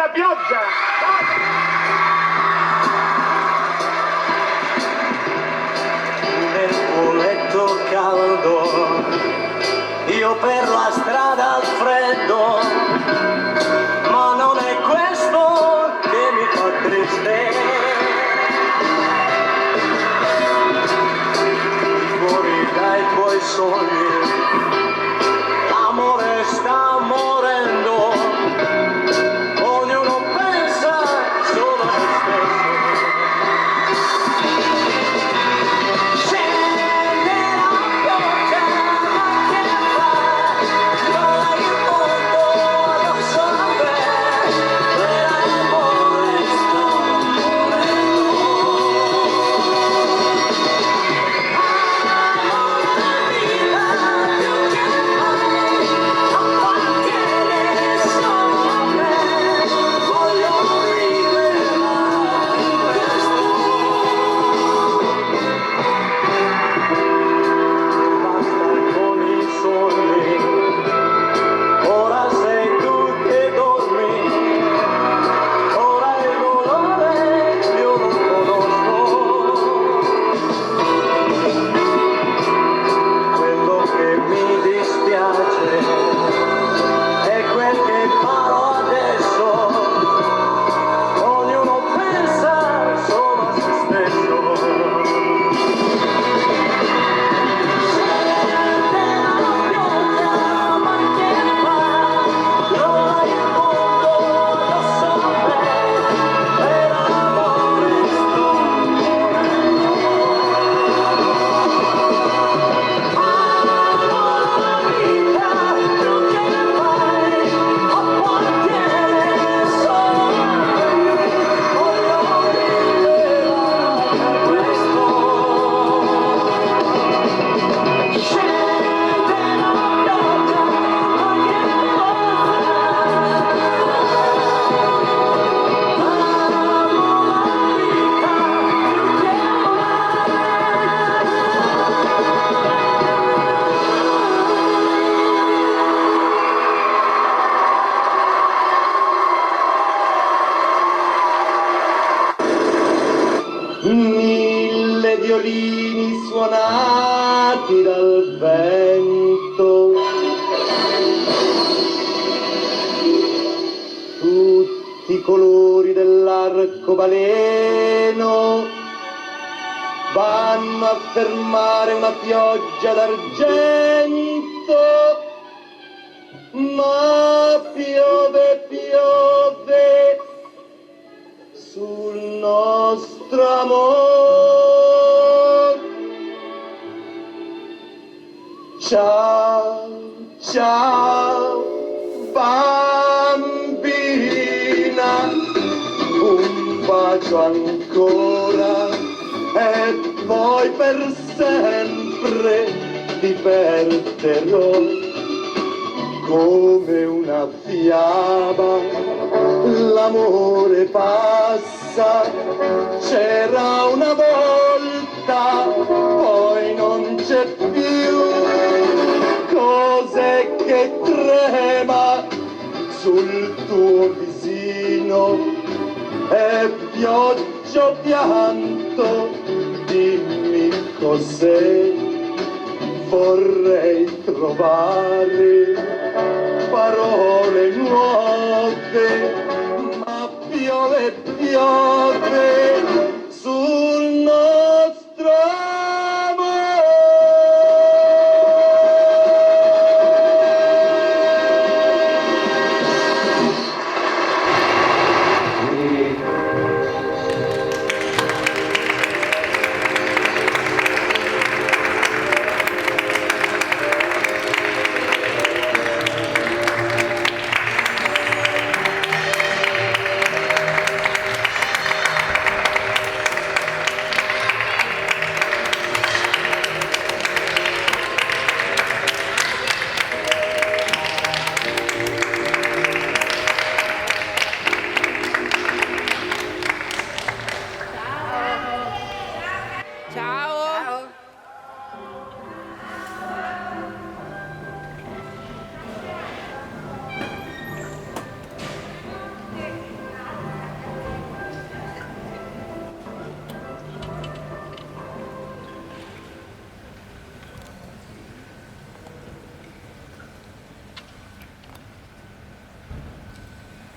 la pioggia! Nel tuo letto caldo, io per la strada al freddo, ma non è questo che mi fa triste. Fuori dai tuoi sogni, l'amore sta morendo, ognuno pensa solo a se stesso. Scende la pioggia, ma che fa? Non hai il mondo addosso a me, per amore sto morendo. Mille violini suonati dal vento, tutti i colori dell'arcobaleno vanno a fermare una pioggia d'argento, ma piove, piove sul nostro amor. Ciao, ciao, bambina, un bacio ancora e poi per sempre ti perderò. Come una fiaba l'amore passa, c'era una volta, poi non c'è più. Cos'è che trema sul tuo visino? È pioggia o pianto? Dimmi cos'è. Vorrei trovare parole nuove, ma piove, piove.